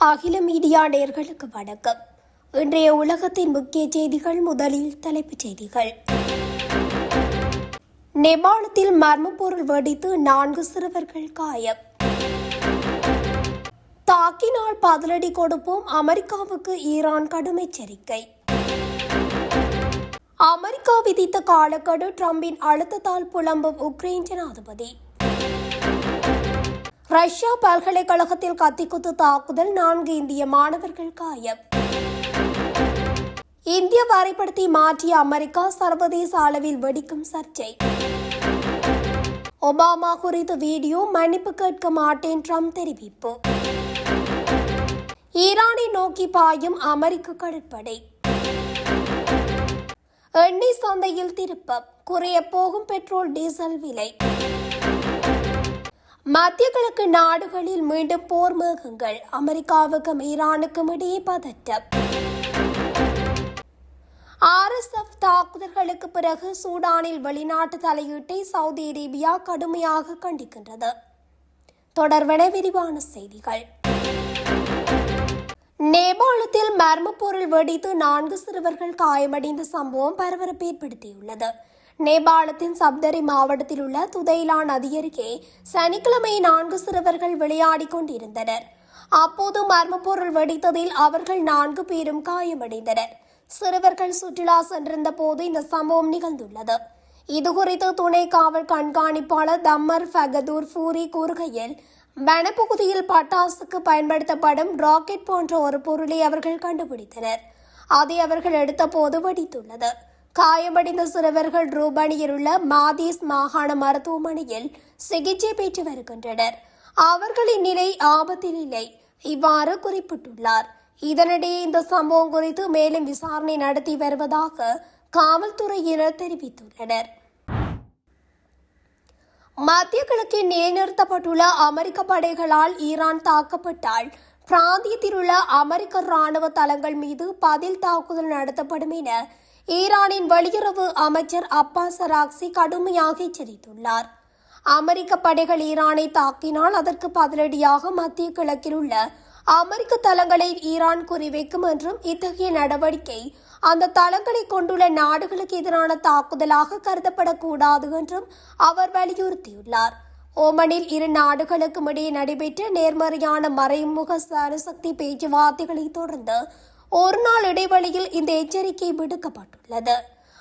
அகில மீடியா நேயர்களுக்கு வணக்கம். இன்றைய உலகத்தின் முக்கிய செய்திகள். முதலில் தலைப்புச் செய்திகள். நேபாளத்தில் மர்ம பொருள் வெடித்து 4 சிறுவர்கள் காயம். தாக்கினால் பதிலடி கொடுப்போம், அமெரிக்காவுக்கு ஈரான் கடும் எச்சரிக்கை. அமெரிக்கா விதித்த காலக்கெடு, டிரம்பின் அழுத்தத்தால் புலம்பும் உக்ரைன் ஜனாதிபதி. ரஷ்யா பல்கலைக்கழகத்தில் கத்திக்குத்து தாக்குதல், 4 இந்திய மாணவர்கள் காயம். இந்திய வரைபடத்தை மாற்றிய அமெரிக்கா, சர்வதேச அளவில் வெடிக்கும் சர்ச்சை. ஒபாமா குறித்த வீடியோ, மன்னிப்பு கேட்க மாட்டேன் ட்ரம்ப் தெரிவிப்பு. ஈரானை நோக்கி பாயும் அமெரிக்க கடற்படை. எண்ணெய் சந்தையில் திருப்பம், குறைய போகும் பெட்ரோல் டீசல் விலை. மத்திய கிழக்கு நாடுகளில் மீண்டும் போர் மேகங்கள், அமெரிக்காவுக்கும் ஈரானுக்கும் இடையே பதட்டம். RSF தாக்குதல்களுக்கு பிறகு சூடானில் வெளிநாட்டு தலையீட்டை சவுதி அரேபியா கடுமையாக கண்டிக்கின்றது. தொடர்வன விரிவான செய்திகள். நேபாளத்தில் மர்ம பொருள் வெடித்து 4 சிறுவர்கள் காயமடைந்த சம்பவம் பரபரப்பை ஏற்படுத்தியுள்ளது. நேபாளத்தின் சப்தரி மாவட்டத்தில் உள்ள துதைலா நதி அருகே சனிக்கிழமை 4 சிறுவர்கள் விளையாடிக் கொண்டிருந்தனர். அப்போது மர்ம பொருள் வெடித்ததில் அவர்கள் 4 பேரும் காயமடைந்தனர். சிறுவர்கள் சுற்றுலா சென்றிருந்த போது இந்த சம்பவம் நிகழ்ந்துள்ளது. இதுகுறித்து துணை காவல் கண்காணிப்பாளர் தம்மர் ஃபகதூர் ஃபூரி கூறுகையில், வனப்பகுதியில் பட்டாசுக்கு பயன்படுத்தப்படும் ராக்கெட் போன்ற ஒரு பொருளை அவர்கள் கண்டுபிடித்தனர். அதை அவர்கள் எடுத்த போது வெடித்துள்ளது. காயமடைந்த சிறுவர்கள் ரூபனியில் உள்ள மாதீஸ் மாகாண மருத்துவமனையில் சிகிச்சை பெற்று வருகின்றனர். அவர்களின் நிலை ஆபத்தில் இல்லை, இவ்வாறு குறிப்பிட்டுள்ளார். இதனிடையே இந்த சம்பவம் குறித்து மேலும் விசாரணை நடத்தி வருவதாக காவல்துறையினர் தெரிவித்துள்ளனர். மத்திய கிழக்கில் நிலைநிறுத்தப்பட்டுள்ள அமெரிக்க படைகளால் ஈரான் தாக்கப்பட்டால் பிராந்தியத்தில் உள்ள அமெரிக்க ராணுவ தளங்கள் மீது பதில் தாக்குதல் நடத்தப்படும் என ஈரானின் வெளியுறவு அமைச்சர் அப்பாஸ் அராக்சி கடுமையாக எச்சரித்துள்ளார். அமெரிக்க படைகள் ஈரானை தாக்கினால் அதற்கு பதிலடியாக மத்திய கிழக்கில் உள்ள அமெரிக்க தளங்களை ஈரான் குறிவைக்கும் என்றும், இத்தகைய நடவடிக்கை அந்த தளங்களை கொண்டுள்ள நாடுகளுக்கு எதிரான தாக்குதலாக கருதப்படக்கூடாது என்றும் அவர் வலியுறுத்தியுள்ளார். ஓமனில் இரு நாடுகளுக்கும் இடையே நடைபெற்ற நேர்மறையான மறைமுக அணுசக்தி பேச்சுவார்த்தைகளை தொடர்ந்து ஒரு நாள் இடைவெளியில் இந்த எச்சரிக்கை விடுக்கப்பட்டுள்ளது.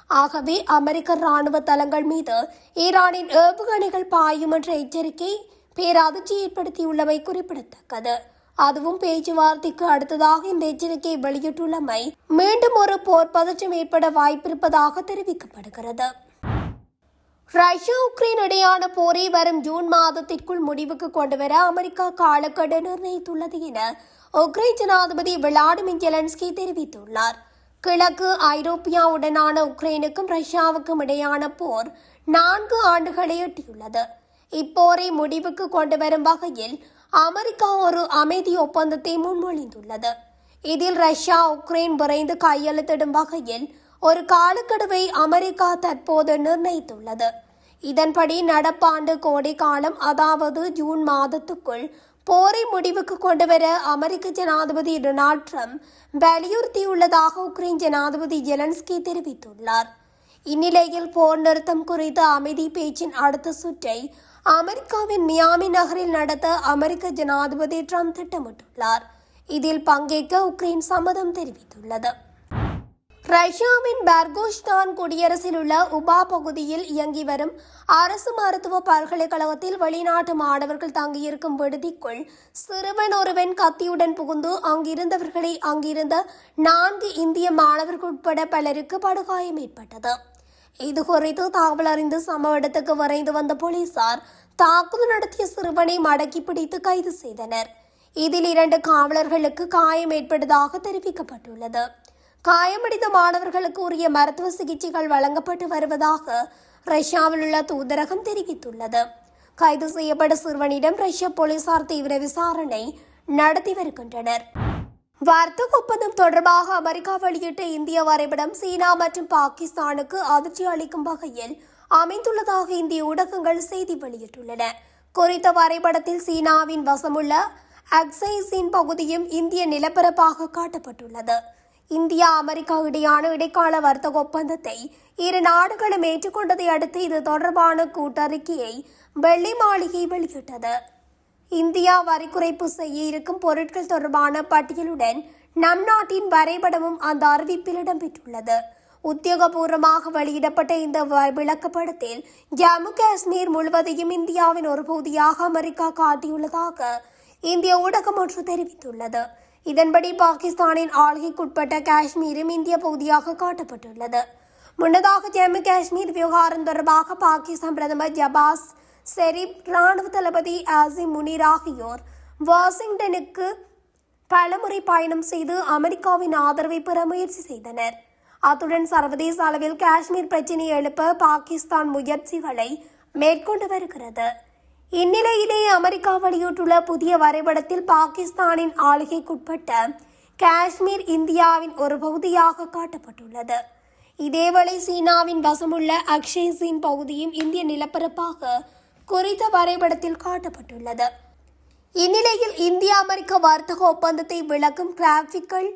ஆகவே அமெரிக்க ராணுவ தளங்கள் மீது ஈரானின் ஏவுகணைகள் பாயும் என்ற எச்சரிக்கை பேரதிர்ச்சி ஏற்படுத்தியுள்ளமை குறிப்பிடத்தக்கது. அதுவும் பேச்சுவார்த்தைக்கு அடுத்ததாக இந்த எச்சரிக்கை வெளியிட்டுள்ளமை மீண்டும் ஒரு போர் பதற்றம் ஏற்பட வாய்ப்பிருப்பதாக தெரிவிக்கப்படுகிறது. ரஷ்யா உக்ரைன் இடையான போரை வரும் ஜூன் மாதத்திற்குள் முடிவுக்கு கொண்டுவர அமெரிக்கா காலக்கெடு நிர்ணயித்துள்ளது என உக்ரைன் ஜனாதிபதி விளாடிமிர் ஜெலன்ஸ்கி தெரிவித்துள்ளார். கிழக்கு ஐரோப்பியாவுடனான உக்ரைனுக்கும் ரஷ்யாவுக்கும் இடையான போர் 4 ஆண்டுகளை எட்டியுள்ளது. இப்போரை முடிவுக்கு கொண்டு வரும் வகையில் அமெரிக்கா ஒரு அமைதி ஒப்பந்தத்தை முன்மொழிந்துள்ளது. இதில் ரஷ்யா உக்ரைன் விரைந்து கையெழுத்திடும் வகையில் ஒரு காலக்கெடுவை அமெரிக்கா தற்போது நிர்ணயித்துள்ளது. இதன்படி நடப்பாண்டு கோடை காலம், அதாவது ஜூன் மாதத்துக்குள் போரை முடிவுக்கு கொண்டுவர அமெரிக்க ஜனாதிபதி டொனால்ட் ட்ரம்ப் வலியுறுத்தியுள்ளதாக உக்ரைன் ஜனாதிபதி ஜெலன்ஸ்கி தெரிவித்துள்ளார். இந்நிலையில் போர் நிறுத்தம் குறித்த அமைதி பேச்சின் அடுத்த சுற்றை அமெரிக்காவின் மியாமி நகரில் நடத்த அமெரிக்க ஜனாதிபதி ட்ரம்ப் திட்டமிட்டுள்ளார். இதில் பங்கேற்க உக்ரைன் சம்மதம் தெரிவித்துள்ளது. ரஷ்யாவின் பர்கோஸ்தான் குடியரசில் உள்ள உபா பகுதியில் இயங்கி வரும் அரசு மருத்துவ பல்கலைக்கழகத்தில் வெளிநாட்டு மாணவர்கள் தங்கியிருக்கும் விடுதிக்குள் சிறுவன் ஒருவன் கத்தியுடன் புகுந்து அங்கிருந்த 4 இந்திய மாணவர்கள் உட்பட பலருக்கு படுகாயம் ஏற்பட்டது. இதுகுறித்து தகவல் அறிந்து சம்பவ இடத்துக்கு விரைந்து வந்த போலீசார் தாக்குதல் நடத்திய சிறுவனை மடக்கி பிடித்து கைது செய்தனர். இதில் 2 காவலர்களுக்கு காயம் ஏற்பட்டதாக தெரிவிக்கப்பட்டுள்ளது. காயமடைந்த மாணவர்களுக்கு உரிய மருத்துவ சிகிச்சைகள் வழங்கப்பட்டு வருவதாக ரஷ்யாவில் உள்ள தூதரகம் தெரிவித்துள்ளது. கைது செய்யப்பட்ட சிறுவனிடம் ரஷ்ய போலீசார் தீவிர விசாரணை நடத்தி வருகின்றனர். வர்த்தக ஒப்பந்தம் தொடர்பாக அமெரிக்கா வெளியிட்ட இந்திய வரைபடம் சீனா மற்றும் பாகிஸ்தானுக்கு அதிர்ச்சி அளிக்கும் வகையில் அமைந்துள்ளதாக இந்திய ஊடகங்கள் செய்தி வெளியிட்டுள்ளன. குறித்த வரைபடத்தில் சீனாவின் வசமுள்ள அக்சைஸின் பகுதியும் இந்திய நிலப்பரப்பாக காட்டப்பட்டுள்ளது. இந்தியா அமெரிக்கா இடையான இடைக்கால வர்த்தக ஒப்பந்தத்தை இரு நாடுகளும் ஏற்றுக்கொண்டதை அடுத்து இது தொடர்பான கூட்டறிக்கையை வெள்ளை மாளிகை வெளியிட்டது. இந்தியா வரி குறைப்பு செய்ய இருக்கும் பொருட்கள் தொடர்பான பட்டியலுடன் நம் நாட்டின் வரைபடமும் அந்த அறிவிப்பில் இடம்பெற்றுள்ளது. உத்தியோகபூர்வமாக வெளியிடப்பட்ட இந்த விளக்கப்படத்தில் ஜம்மு காஷ்மீர் முழுவதையும் இந்தியாவின் ஒரு பகுதியாக அமெரிக்கா காட்டியுள்ளதாக இந்திய ஊடகம் ஒன்று தெரிவித்துள்ளது. இதன்படி பாகிஸ்தானின் ஆளுகைக்குட்பட்ட காஷ்மீரும் இந்திய பகுதியாக காட்டப்பட்டுள்ளது. முன்னதாக ஜம்மு காஷ்மீர் விவகாரம் தொடர்பாக பாகிஸ்தான் பிரதமர் ஜபாஸ் ஷெரீப், ராணுவ தளபதி ஆசிம் முனீர் ஆகியோர் வாஷிங்டனுக்கு பலமுறை பயணம் செய்து அமெரிக்காவின் ஆதரவை பெற முயற்சி செய்தனர். அத்துடன் சர்வதேச அளவில் காஷ்மீர் பிரச்சினையை எழுப்ப பாகிஸ்தான் முயற்சிகளை மேற்கொண்டு வருகிறது. இந்நிலையிலேயே அமெரிக்கா வெளியிட்டுள்ள புதிய வரைபடத்தில் பாகிஸ்தானின் ஆளுகைக்குட்பட்ட காஷ்மீர் இந்தியாவின் ஒரு பகுதியாக காட்டப்பட்டுள்ளது. இதேவேளை சீனாவின் வசமுள்ள அக்ஷய்ஸின் பகுதியும் இந்திய நிலப்பரப்பாக குறித்த வரைபடத்தில் காட்டப்பட்டுள்ளது. இந்நிலையில் இந்திய அமெரிக்க வர்த்தக ஒப்பந்தத்தை விளக்கும் கிராபிக்கள்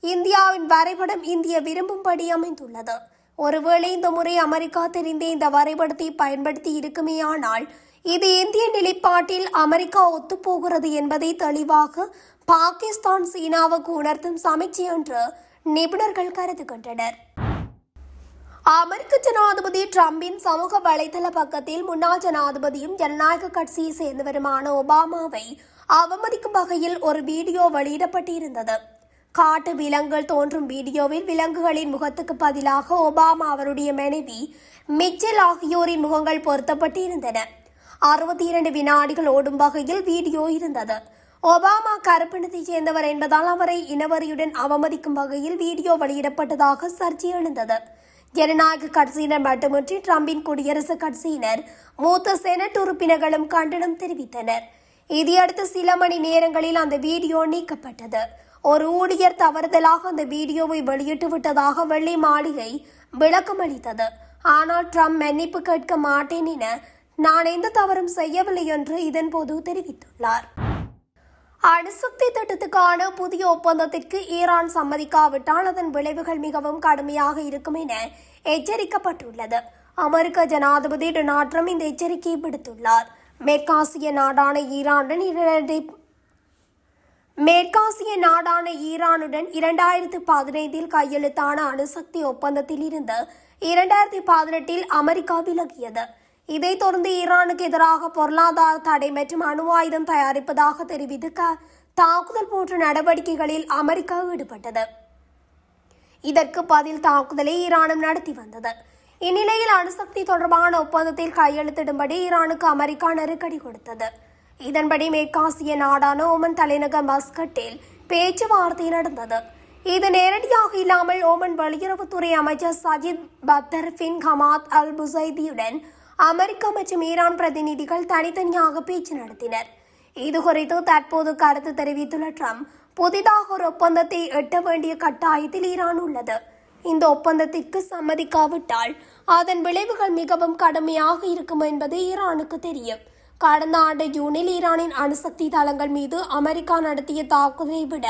இந்தியாவின் வரைபடம் இந்திய விரும்பும்படி அமைந்துள்ளது. ஒருவேளை இந்த முறை அமெரிக்கா தெரிந்தே இந்த வரைபடத்தை பயன்படுத்தி இருக்குமேயானால் இது இந்திய நிலைப்பாட்டில் அமெரிக்கா ஒத்துப்போகிறது என்பதை தெளிவாக பாகிஸ்தான் சீனாவுக்கு உணர்த்தும் சமீட்சை என்று நிபுணர்கள் கருதுகின்றனர். அமெரிக்க ஜனாதிபதி டிரம்பின் சமூக வலைதள பக்கத்தில் முன்னாள் ஜனாதிபதியும் ஜனநாயக கட்சியை சேர்ந்தவருமான ஒபாமாவை அவமதிக்கும் வகையில் ஒரு வீடியோ வெளியிடப்பட்டிருந்தது. காட்டு விலங்குகள் தோன்றும் வீடியோவில் விலங்குகளின் முகத்துக்கு பதிலாக ஒபாமா, அவருடைய மனைவி மிச்சல் ஆகியோரின் முகங்கள் பொருத்தப்பட்டிருந்தன. 62 வினாடிகள் ஓடும் வகையில் வீடியோ இருந்தது. ஒபாமா கருப்பினத்தைச் சேர்ந்தவர் என்பதால் அவரை இனவரியுடன் அவமதிக்கும் வகையில் வீடியோ வெளியிடப்பட்டதாக சர்ச்சை எழுந்தது. ஜனநாயக கட்சியினர் மட்டுமின்றி டிரம்பின் குடியரசுக் கட்சியினர் மூத்த செனட் உறுப்பினர்களும் கண்டனம் தெரிவித்தனர். இதையடுத்து சில மணி நேரங்களில் அந்த வீடியோ நீக்கப்பட்டது. ஒரு ஊழியர் தவறுதலாக அந்த வீடியோவை வெளியிட்டு விட்டதாக வெள்ளை மாளிகை விளக்கம் அளித்தது. ஆனால் ட்ரம்ப் மன்னிப்பு கேட்க மாட்டேன் என நான் எந்த தவறும் செய்யவில்லை என்று இதன்போது தெரிவித்துள்ளார். அணுசக்தி திட்டத்துக்கான புதிய ஒப்பந்தத்திற்கு ஈரான் சம்மதிக்காவிட்டால் அதன் விளைவுகள் மிகவும் கடுமையாக இருக்கும் என எச்சரிக்கப்பட்டுள்ளது. அமெரிக்க ஜனாதிபதி டொனால்ட் ட்ரம்ப் இந்த எச்சரிக்கையை விடுத்துள்ளார். மேற்காசிய நாடான ஈரானுடன் 2015 கையெழுத்தான அணுசக்தி ஒப்பந்தத்தில் இருந்து 2018 அமெரிக்கா விலகியது. இதைத் தொடர்ந்து ஈரானுக்கு எதிராக பொருளாதார தடை மற்றும் அணு ஆயுதம் தயாரிப்பதாக தெரிவித்து தாக்குதல் போன்ற நடவடிக்கைகளில் அமெரிக்கா ஈடுபட்டது. இதற்கு பதில் தாக்குதலை ஈரானும் நடத்தி வந்தது. இந்நிலையில் அணுசக்தி தொடர்பான ஒப்பந்தத்தில் கையெழுத்திடும்படி ஈரானுக்கு அமெரிக்கா நெருக்கடி கொடுத்தது. இதன்படி மேற்காசிய நாடான ஓமன் தலைநகர் மஸ்கட்டில் பேச்சுவார்த்தை நடந்தது. இது நேரடியாக இல்லாமல் ஓமன் வெளியுறவுத்துறை அமைச்சர் சஜித் பக்தர் பின் ஹமாத் அல் புசைதியுடன் அமெரிக்கா மற்றும் ஈரான் பிரதிநிதிகள் தனித்தனியாக பேச்சு நடத்தினர். இதுகுறித்து தற்போது கருத்து தெரிவித்துள்ள ட்ரம்ப், புதிதாக ஒரு ஒப்பந்தத்தை எட்ட வேண்டிய கட்டாயத்தில் ஈரான் உள்ளது. இந்த ஒப்பந்தத்திற்கு சம்மதிக்காவிட்டால் அதன் விளைவுகள் மிகவும் கடுமையாக இருக்கும் என்பது ஈரானுக்கு தெரியும். கடந்த ஆண்டு ஜூனில் ஈரானின் அணுசக்தி தளங்கள் மீது அமெரிக்கா நடத்திய தாக்குதலை விட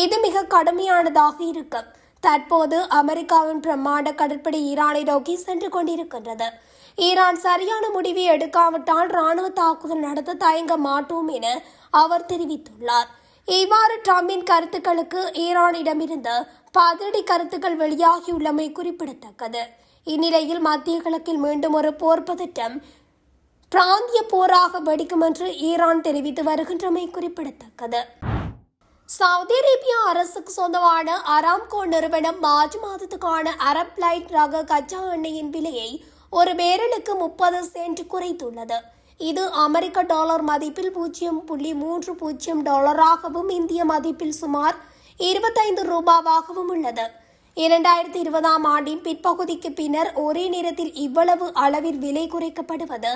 இது மிக கடுமையானதாக இருக்கும். தற்போது அமெரிக்காவின் பிரம்மாண்ட கடற்படை ஈரானை நோக்கி சென்று கொண்டிருக்கின்றது. ஈரான் சரியான முடிவை எடுக்காவிட்டால் ராணுவ தாக்குதல் நடத்த தயங்க மாட்டோம் என அவர் தெரிவித்துள்ளார். இவ்வாறு ட்ரம்பின் கருத்துக்களுக்கு ஈரானிடமிருந்து பதிலடி கருத்துக்கள் வெளியாகியுள்ளமை குறிப்பிடத்தக்கது. இந்நிலையில் மத்திய கிழக்கில் மீண்டும் ஒரு போர் பதட்டம் பிராந்திய போராக வெடிக்கும் என்று ஈரான் தெரிவித்து வருகின்றமை குறிப்பிடத்தக்கது. சவுதி அரேபியா அரசுக்கு சொந்தமான அராம்கோ நிறுவனம் மார்ச் மாதத்துக்கான அரப் லைட் ரக கச்சா எண்ணெயின் விலையை ஒரு பேரலுக்கு 30 சென்ட் குறைத்துள்ளது. இது அமெரிக்க டாலர் மதிப்பில் $0.30 இந்திய மதிப்பில் சுமார் 25 ரூபாவாகவும் உள்ளது. 2020 ஆண்டின் பிற்பகுதிக்கு பின்னர் ஒரே நேரத்தில் இவ்வளவு அளவில் விலை குறைக்கப்படுவது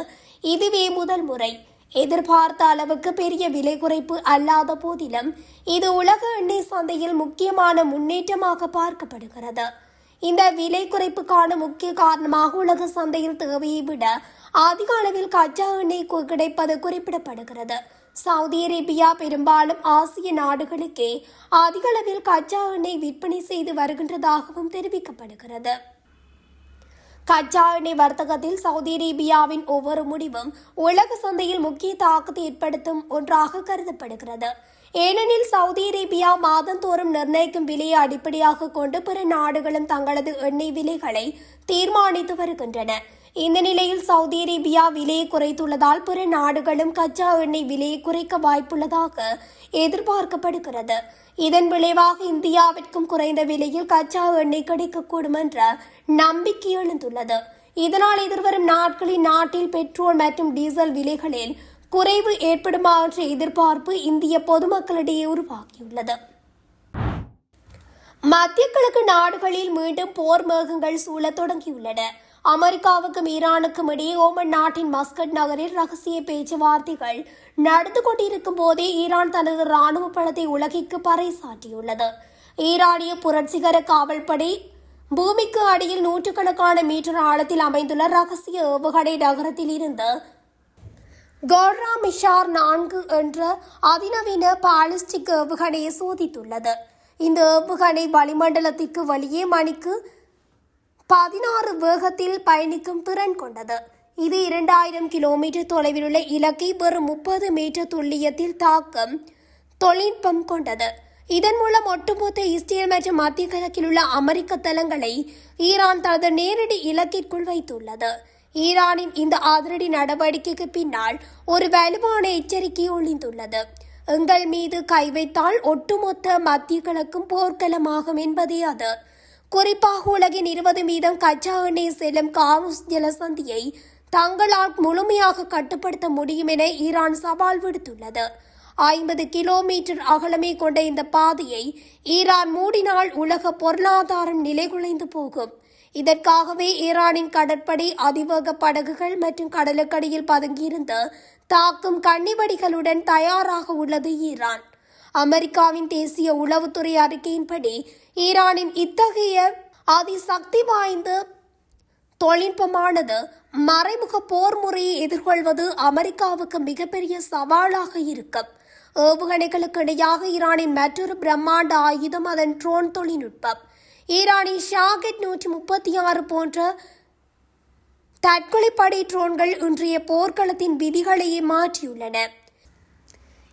இதுவே முதல் முறை. எதிர்பார்த்த அளவுக்கு பெரிய விலை குறைப்பு அல்லாத போதிலும் இது உலக எண்ணெய் சந்தையில் முக்கியமான முன்னேற்றமாக பார்க்கப்படுகிறது. இந்த விலை குறைப்புக்கான முக்கிய காரணமாக உலக சந்தையில் தேவையை விட அதிக அளவில் கச்சா எண்ணெய் கிடைப்பது குறிப்பிடப்படுகிறது. சவுதி அரேபியா பெரும்பாலும் ஆசிய நாடுகளுக்கே அதிக அளவில் கச்சா எண்ணெய் விற்பனை செய்து வருகின்றதாகவும் தெரிவிக்கப்படுகிறது. கச்சா எண்ணெய் வர்த்தகத்தில் சவுதி அரேபியாவின் ஒவ்வொரு முடிவும் உலக சந்தையில் முக்கிய தாக்கத்தை ஏற்படுத்தும் ஒன்றாக கருதப்படுகிறது. ஏனெனில் சவுதி அரேபியா மாதந்தோறும் நிர்ணயிக்கும் விலையை அடிப்படையாக கொண்டு பிற நாடுகளும் தங்களது எண்ணெய் விலைகளை தீர்மானித்து வருகின்றன. இந்த நிலையில் சவுதி அரேபியா விலையை குறைத்துள்ளதால் பிற நாடுகளும் கச்சா எண்ணெய் விலையை குறைக்க வாய்ப்புள்ளதாக எதிர்பார்க்கப்படுகிறது. இதன் விளைவாக இந்தியாவிற்கும் குறைந்த விலையில் கச்சா எண்ணெய் கிடைக்கக்கூடும் என்ற நம்பிக்கை எழுந்துள்ளது. இதனால் எதிர்வரும் நாட்களில் நாட்டில் பெட்ரோல் மற்றும் டீசல் விலைகளில் குறைவு ஏற்படுமா என்ற எதிர்பார்ப்பு இந்திய பொதுமக்களிடையே உருவாகியுள்ளது. மத்திய கிழக்கு நாடுகளில் மீண்டும் போர் மேகங்கள் சூழத் தொடங்கியுள்ளன. அமெரிக்காவுக்கும் ஈரானுக்கும் இடையே ஓமன் நாட்டின் மஸ்கட் நகரில் ரகசிய பேச்சுவார்த்தைகள் நடந்து கொண்டிருக்கும் போதே ஈரான் தனது ராணுவ பலத்தை உலகிற்கு பறைசாற்றியுள்ளது. ஈரானிய புரட்சிகர காவல்படை பூமிக்கு அடியில் நூற்றுக்கணக்கான மீட்டர் ஆழத்தில் அமைந்துள்ள ரகசிய ஏவுகணை நகரத்தில் இருந்து கோர்ரா மிஷார் 4 என்ற அதிநவீன பாலிஸ்டிக் ஏவுகணையை சோதித்துள்ளது. இந்த ஏவுகணை வளிமண்டலத்திற்கு வெளியே மணிக்கு 16 வேகத்தில் பயணிக்கும் திறன் கொண்டது. இது 2000 கிலோமீட்டர் தொலைவில் உள்ள இலக்கை வெறும் 30 மீட்டர் துல்லியத்தில் தாக்கும் தொழில்நுட்பம் கொண்டது. இதன் மூலம் ஒட்டுமொத்த இஸ்ரேல் மற்றும் மத்திய கிழக்கில் உள்ள அமெரிக்க தளங்களை ஈரான் தனது நேரடி இலக்கிற்குள் வைத்துள்ளது. ஈரானின் இந்த அதிரடி நடவடிக்கைக்கு பின்னால் ஒரு வலுவான எச்சரிக்கை ஒளிந்துள்ளது. எங்கள் மீது கை வைத்தால் ஒட்டுமொத்த மத்திய கிழக்கும் போர்க்களமாகும் என்பதே அது. குறிப்பாக உலகின் 20% கச்சா எண்ணெய் செல்லும் கார்முஸ் ஜலசந்தியை தங்களால் முழுமையாக கட்டுப்படுத்த முடியும் என ஈரான் சவால் விடுத்துள்ளது. 50 கிலோமீட்டர் அகலமே கொண்ட இந்த பாதையை ஈரான் மூடினால் உலக பொருளாதாரம் நிலைகுலைந்து போகும். இதற்காகவே ஈரானின் கடற்படை அதிவேக படகுகள் மற்றும் கடலுக்கடியில் பதுங்கியிருந்து தாக்கும் கண்ணிவடிகளுடன் தயாராக உள்ளது ஈரான். அமெரிக்காவின் தேசிய உளவுத்துறை அறிக்கையின்படி ஈரானின் இத்தகைய அதிசக்தி வாய்ந்த தொழில்நுட்பமானது மறைமுக போர் முறையை எதிர்கொள்வது அமெரிக்காவுக்கு மிகப்பெரிய சவாலாக இருக்கும். ஏவுகணைகளுக்கு இணையாக ஈரானின் மற்றொரு பிரம்மாண்ட ஆயுதம் அதன் ட்ரோன் தொழில்நுட்பம். ஈரானின் ஷாகெட் 136 போன்ற தற்கொலைப்படை ட்ரோன்கள் இன்றைய போர்க்களத்தின் விதிகளையே மாற்றியுள்ளன.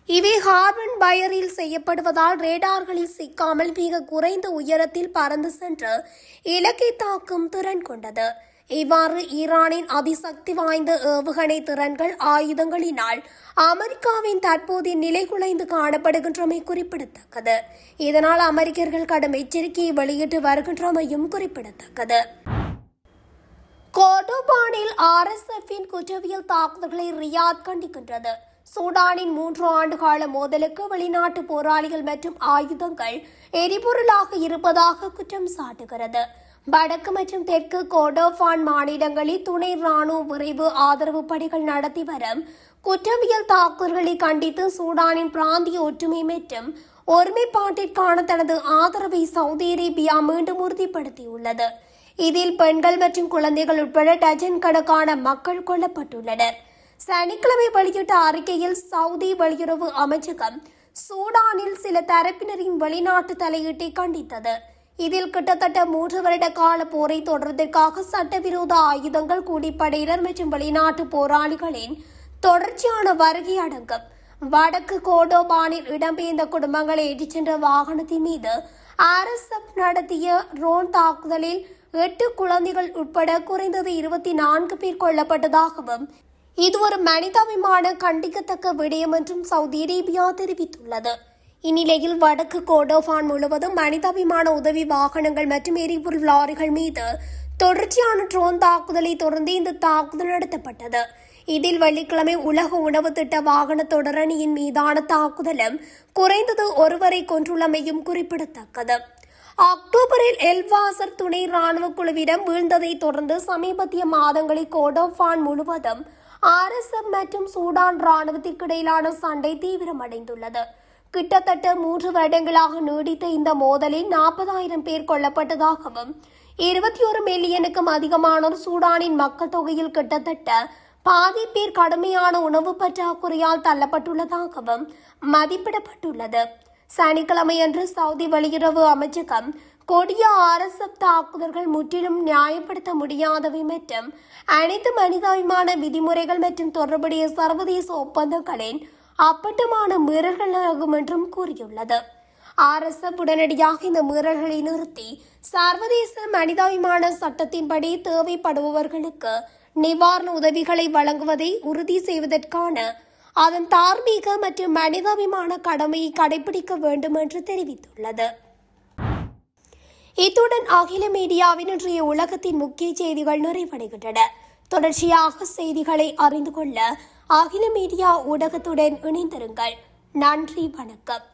இவை கார்பன் பயரில் செய்யப்படுவதால் ரேடார்களில் சிக்காமல் மிக குறைந்த உயரத்தில் பறந்து சென்று இலக்கை தாக்கும் திறன் கொண்டது. இவ்வாறு ஈரானின் அதிசக்தி வாய்ந்த ஏவுகணை திறன்கள் ஆயுதங்களினால் அமெரிக்காவின் தற்போதைய நிலை குலைந்து காணப்படுகின்றமை குறிப்பிடத்தக்கது. இதனால் அமெரிக்கர்கள் கடும் எச்சரிக்கையை வெளியிட்டு வருகின்றமையும் குறிப்பிடத்தக்கது. கோர்டோபானில் RSFின் குற்றவியல் தாக்குதல்களை ரியாத் கண்டிக்கின்றது. சூடானின் 3 ஆண்டுகால மோதலுக்கு வெளிநாட்டு போராளிகள் மற்றும் ஆயுதங்கள் எரிபொருளாக இருப்பதாக குற்றம் சாட்டுகிறது. வடக்கு மற்றும் தெற்கு கோர்டோபான் மாநிலங்களில் துணை ராணுவ விரைவு ஆதரவு படைகள் நடத்தி வரும் குற்றவியல் தாக்குதல்களை கண்டித்து சூடானின் பிராந்திய ஒற்றுமை மற்றும் ஒருமைப்பாட்டிற்கான தனது ஆதரவை சவுதி அரேபியா மீண்டும் உறுதிப்படுத்தியுள்ளது. இதில் பெண்கள் மற்றும் குழந்தைகள் உட்பட டஜன் கணக்கான மக்கள் கொல்லப்பட்டுள்ளனர். சனிக்கிழமை வெளியிட்ட அறிக்கையில் சவுதி வெளியுறவு அமைச்சகம் சூடானில் சில தரப்பினரின் வெளிநாட்டு தலையீட்டை கண்டித்தது. இதில் கிட்டத்தட்ட 3 வருட கால போரை தொடர்வதற்காக சட்டவிரோத ஆயுதங்கள் கூலிப்படையினர் மற்றும் வெளிநாட்டு போராளிகளின் தொடர்ச்சியான வருகை அடங்கும். வடக்கு கோர்டோபானில் இடம்பெயர்ந்த குடும்பங்களை ஏற்றிச் சென்ற வாகனத்தின் மீது RSF நடத்திய ரோன் தாக்குதலில் 8 குழந்தைகள் உட்பட குறைந்தது 24 பேர் கொல்லப்பட்டதாகவும் இது ஒரு மனிதாபிமான கண்டிக்கத்தக்க விடயம் என்றும் சவுதி அரேபியா தெரிவித்துள்ளது. இந்நிலையில் வடக்கு கோர்டோபான் முழுவதும் மனிதாபிமான உதவி வாகனங்கள் மற்றும் எரிபொருள் லாரிகள் மீது தொடர்ச்சியான ட்ரோன் தாக்குதலை தொடர்ந்து இந்த தாக்குதல் நடத்தப்பட்டது. இதில் வெள்ளிக்கிழமை உலக உணவு திட்ட வாகன தொடரணியின் மீதான தாக்குதலும் குறைந்தது ஒருவரை கொன்றுள்ளமையும் குறிப்பிடத்தக்கது. அக்டோபரில் எல்வாசர் துணை ராணுவ குழுவிடம் வீழ்ந்ததை தொடர்ந்து சமீபத்திய மாதங்களில் கோர்டோபான் முழுவதும் RSF மற்றும் சூடான் ராணுவத்திற்கு இடையிலான சண்டை தீவிரமடைந்துள்ளது. கிட்டத்தட்ட 3 வருடங்களாக நீடித்த இந்த மோதலில் 40,000 பேர் கொல்லப்பட்டதாகவும் 21 மில்லியனுக்கும் அதிகமானோர் சூடானின் மக்கள் தொகையில் கிட்டத்தட்ட பாதி பேர் கடுமையான உணவு பற்றாக்குறையால் தள்ளப்பட்டுள்ளதாகவும் மதிப்பிடப்பட்டுள்ளது. சனிக்கிழமையன்று சவுதி வெளியுறவு அமைச்சகம் கொடிய RSF தாக்குதல்கள் முற்றிலும் நியாயப்படுத்த முடியாதவை மற்றும் அனைத்து மனிதாபிமான விதிமுறைகள் மற்றும் தொடர்புடைய சர்வதேச ஒப்பந்தங்களின் அப்பட்டமான மீறல்களாகும் என்றும் கூறியுள்ளது. RSF உடனடியாக இந்த மீறல்களை நிறுத்தி சர்வதேச மனிதாபிமான சட்டத்தின்படி தேவைப்படுபவர்களுக்கு நிவாரண உதவிகளை வழங்குவதை உறுதி செய்வதற்கான அதன் தார்மீக மற்றும் மனிதாபிமான கடமையை கடைபிடிக்க வேண்டும் என்று தெரிவித்துள்ளது. இத்துடன் அகில மீடியாவின் இன்றைய உலகத்தின் முக்கிய செய்திகள் நிறைவடைகின்றன. தொடர்ச்சியாக செய்திகளை அறிந்து கொள்ள அகில மீடியா ஊடகத்துடன் இணைந்திருங்கள். நன்றி, வணக்கம்.